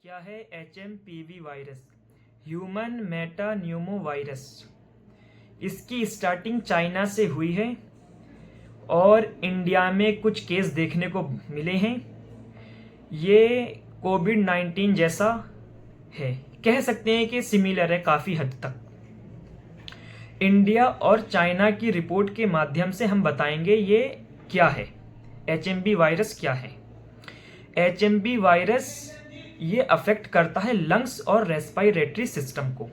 क्या है HMPV virus? Human metapneumo virus. इसकी स्टार्टिंग चाइना से हुई है और इंडिया में कुछ केस देखने को मिले हैं। ये कोविड-19 जैसा है, कह सकते हैं कि सिमिलर है काफ़ी हद तक। इंडिया और चाइना की रिपोर्ट के माध्यम से हम बताएंगे ये क्या है, HMV वायरस क्या है। HMV वायरस ये अफेक्ट करता है लंग्स और रेस्पिरेटरी सिस्टम को।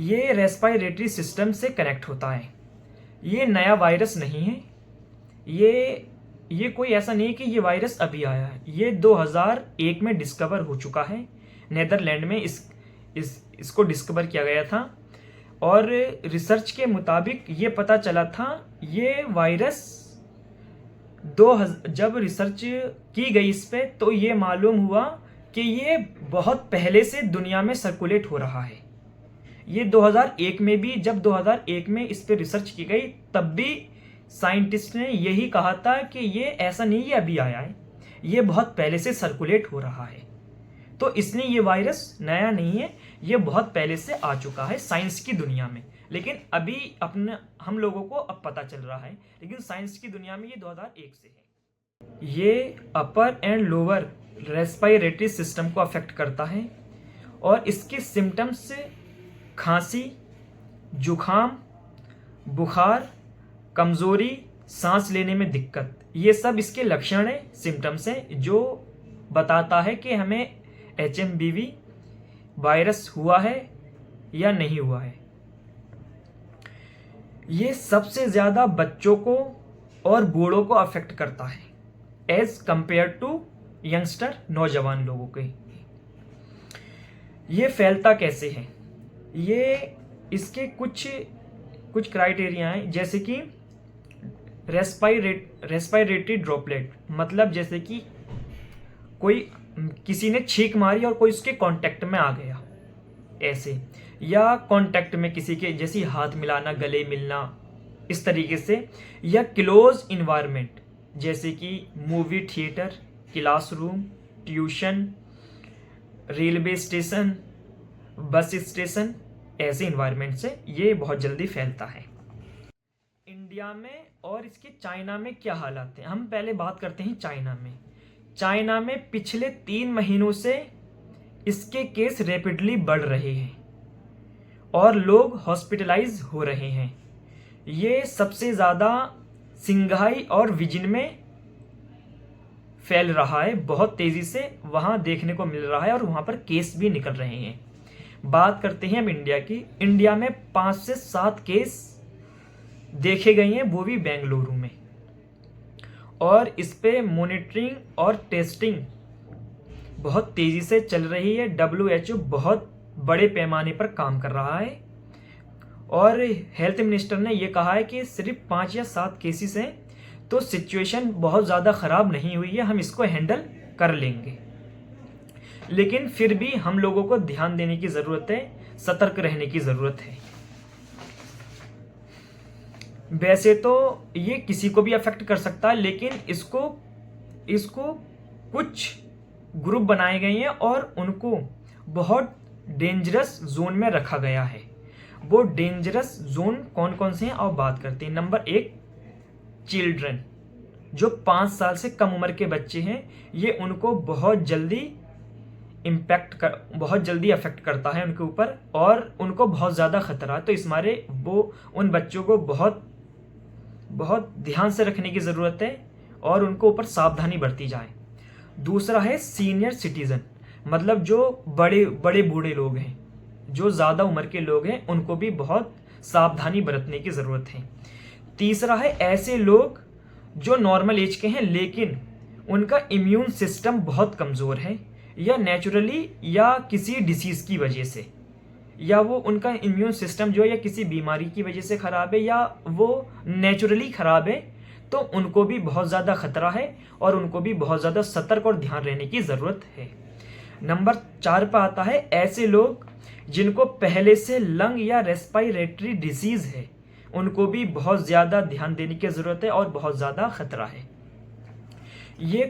ये रेस्पिरेटरी सिस्टम से कनेक्ट होता है। ये नया वायरस नहीं है। ये कोई ऐसा नहीं है कि ये वायरस अभी आया है। ये 2001 में डिस्कवर हो चुका है। नेदरलैंड में इसको डिस्कवर किया गया था और रिसर्च के मुताबिक ये पता चला था ये वायरस जब रिसर्च की गई इस पे तो ये मालूम हुआ कि ये बहुत पहले से दुनिया में सर्कुलेट हो रहा है। ये 2001 में भी, जब 2001 में इस पे रिसर्च की गई तब भी साइंटिस्ट ने यही कहा था कि ये ऐसा नहीं है अभी आया है, ये बहुत पहले से सर्कुलेट हो रहा है। तो इसलिए ये वायरस नया नहीं है, ये बहुत पहले से आ चुका है साइंस की दुनिया में। लेकिन अभी हम लोगों को अब पता चल रहा है, लेकिन साइंस की दुनिया में ये 2001 से है। ये अपर एंड लोअर रेस्पिरेटरी सिस्टम को अफेक्ट करता है और इसके सिम्टम्स से खांसी, जुखाम, बुखार, कमज़ोरी, सांस लेने में दिक्कत, ये सब इसके लक्षण है, सिम्टम्स हैं जो बताता है कि हमें HMPV वायरस हुआ है या नहीं हुआ है। ये सबसे ज़्यादा बच्चों को और बूढ़ों को अफेक्ट करता है एज कंपेयर टू यंगस्टर, नौजवान लोगों के। ये फैलता कैसे है? ये इसके कुछ क्राइटेरिया हैं, जैसे कि रेस्पिरेटरी ड्रॉपलेट, मतलब जैसे कि किसी ने छींक मारी और कोई उसके कांटेक्ट में आ गया ऐसे, या कांटेक्ट में किसी के जैसे हाथ मिलाना, गले मिलना, इस तरीके से, या क्लोज इन्वायरमेंट जैसे कि movie theatre, classroom, tuition, railway station, bus station, ऐसे इन्वायरमेंट से ये बहुत जल्दी फैलता है। इंडिया में और इसके चाइना में क्या हालात हैं? हम पहले बात करते हैं चाइना में। चाइना में पिछले 3 महीनों से इसके केस रैपिडली बढ़ रहे हैं और लोग हॉस्पिटलाइज हो रहे हैं। ये सबसे ज़्यादा सिंघाई और विजिन में फैल रहा है, बहुत तेज़ी से वहाँ देखने को मिल रहा है और वहाँ पर केस भी निकल रहे हैं। बात करते हैं हम इंडिया की। इंडिया में 5 से 7 केस देखे गए हैं, वो भी बेंगलुरु में, और इस पे मॉनिटरिंग और टेस्टिंग बहुत तेज़ी से चल रही है। WHO बहुत बड़े पैमाने पर काम कर रहा है और हेल्थ मिनिस्टर ने ये कहा है कि सिर्फ 5 या 7 केसेस हैं तो सिचुएशन बहुत ज़्यादा ख़राब नहीं हुई है, हम इसको हैंडल कर लेंगे। लेकिन फिर भी हम लोगों को ध्यान देने की ज़रूरत है, सतर्क रहने की ज़रूरत है। वैसे तो ये किसी को भी अफेक्ट कर सकता है, लेकिन इसको कुछ ग्रुप बनाए गए हैं और उनको बहुत डेंजरस जोन में रखा गया है। वो डेंजरस जोन कौन कौन से हैं और बात करते हैं। नंबर 1, चिल्ड्रन, जो 5 साल से कम उम्र के बच्चे हैं, ये उनको बहुत जल्दी अफेक्ट करता है उनके ऊपर और उनको बहुत ज़्यादा खतरा है। तो इस मारे वो उन बच्चों को बहुत ध्यान से रखने की ज़रूरत है और उनको ऊपर सावधानी बरती जाए। दूसरा है सीनियर सिटीज़न, मतलब जो बड़े बूढ़े लोग हैं, जो ज़्यादा उम्र के लोग हैं, उनको भी बहुत सावधानी बरतने की ज़रूरत है। तीसरा है ऐसे लोग जो नॉर्मल एज के हैं लेकिन उनका इम्यून सिस्टम बहुत कमज़ोर है, या नेचुरली या किसी डिसीज़ की वजह से, या वो उनका इम्यून सिस्टम जो है या किसी बीमारी की वजह से ख़राब है या वो नेचुरली ख़राब है, तो उनको भी बहुत ज़्यादा खतरा है और उनको भी बहुत ज़्यादा सतर्क और ध्यान रहने की ज़रूरत है। नंबर 4 पर आता है ऐसे लोग जिनको पहले से लंग या रेस्पिरेटरी डिसीज़ है, उनको भी बहुत ज़्यादा ध्यान देने की ज़रूरत है और बहुत ज़्यादा खतरा है। ये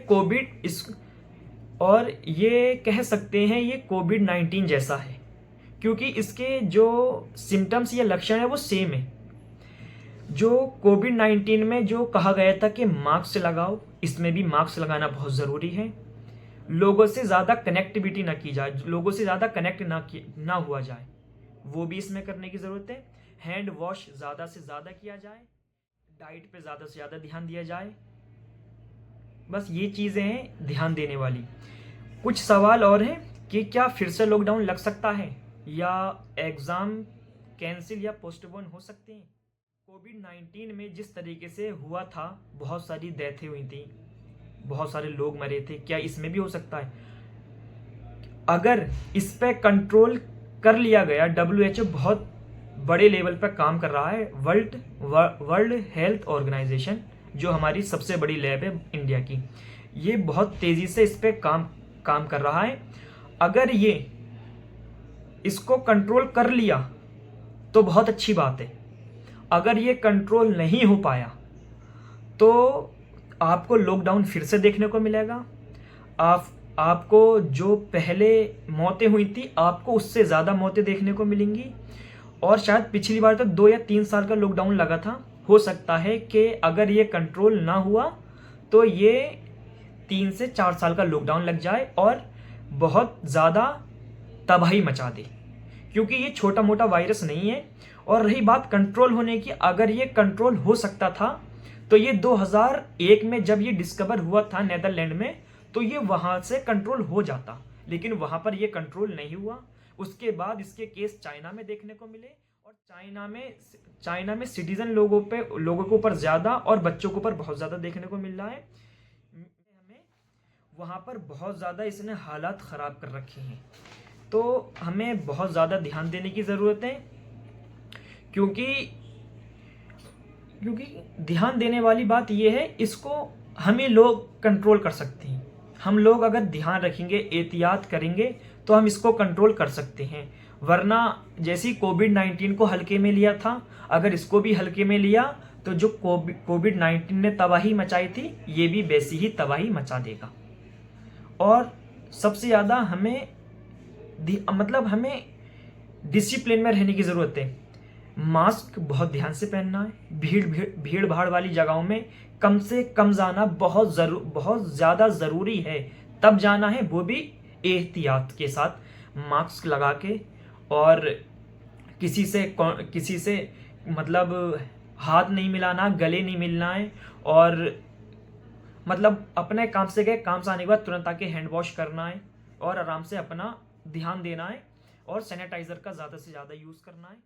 और ये कह सकते हैं ये कोविड-19 जैसा है, क्योंकि इसके जो सिम्टम्स या लक्षण है वो सेम है। जो कोविड-19 में जो कहा गया था कि मास्क लगाओ, इसमें भी मास्क लगाना बहुत ज़रूरी है। लोगों से ज़्यादा कनेक्टिविटी ना की जाए, लोगों से ज़्यादा कनेक्ट ना हुआ जाए, वो भी इसमें करने की ज़रूरत है। हैंड वॉश ज़्यादा से ज़्यादा किया जाए, डाइट पे ज़्यादा से ज़्यादा ध्यान दिया जाए। बस ये चीज़ें हैं ध्यान देने वाली। कुछ सवाल और हैं कि क्या फिर से लॉकडाउन लग सकता है या एग्ज़ाम कैंसिल या पोस्टपोन हो सकते हैं। कोविड-19 में जिस तरीके से हुआ था, बहुत सारी डेथें हुई थी, बहुत सारे लोग मरे थे, क्या इसमें भी हो सकता है। अगर इस पे कंट्रोल कर लिया गया, WHO बहुत बड़े लेवल पर काम कर रहा है। वर्ल्ड हेल्थ ऑर्गेनाइजेशन जो हमारी सबसे बड़ी लैब है इंडिया की, ये बहुत तेज़ी से इस पे काम कर रहा है। अगर ये इसको कंट्रोल कर लिया तो बहुत अच्छी बात है। अगर ये कंट्रोल नहीं हो पाया तो आपको लॉकडाउन फिर से देखने को मिलेगा। आपको जो पहले मौतें हुई थी, आपको उससे ज़्यादा मौतें देखने को मिलेंगी। और शायद पिछली बार तो 2 या 3 साल का लॉकडाउन लगा था। हो सकता है कि अगर ये कंट्रोल ना हुआ तो ये 3 से 4 साल का लॉकडाउन लग जाए और बहुत ज़्यादा तबाही मचा दे, क्योंकि ये छोटा मोटा वायरस नहीं है। और रही बात कंट्रोल होने की, अगर ये कंट्रोल हो सकता था तो ये 2001 में जब ये डिस्कवर हुआ था नीदरलैंड में, तो ये वहाँ से कंट्रोल हो जाता, लेकिन वहाँ पर ये कंट्रोल नहीं हुआ। उसके बाद इसके केस चाइना में देखने को मिले और चाइना में सिटीजन लोगों के ऊपर ज़्यादा और बच्चों के ऊपर बहुत ज़्यादा देखने को मिल रहा है। हमें वहाँ पर बहुत ज़्यादा इसने हालात ख़राब कर रखे हैं, तो हमें बहुत ज़्यादा ध्यान देने की ज़रूरत है। क्योंकि ध्यान देने वाली बात यह है, इसको हम ही लोग कंट्रोल कर सकते हैं। हम लोग अगर ध्यान रखेंगे, एहतियात करेंगे, तो हम इसको कंट्रोल कर सकते हैं। वरना जैसी कोविड-19 को हल्के में लिया था, अगर इसको भी हल्के में लिया तो जो कोविड-19 ने तबाही मचाई थी, ये भी वैसी ही तबाही मचा देगा। और सबसे ज़्यादा हमें डिसिप्लिन में रहने की ज़रूरत है। मास्क बहुत ध्यान से पहनना है। भीड़ भाड़ वाली जगहों में कम से कम जाना बहुत ज़्यादा ज़रूरी है। तब जाना है, वो भी एहतियात के साथ, मास्क लगा के। और किसी से हाथ नहीं मिलाना, गले नहीं मिलना है। और अपने काम से गए, काम से आने के बाद तुरंत आके हैंड वॉश करना है और आराम से अपना ध्यान देना है और सैनिटाइज़र का ज़्यादा से ज़्यादा यूज़ करना है।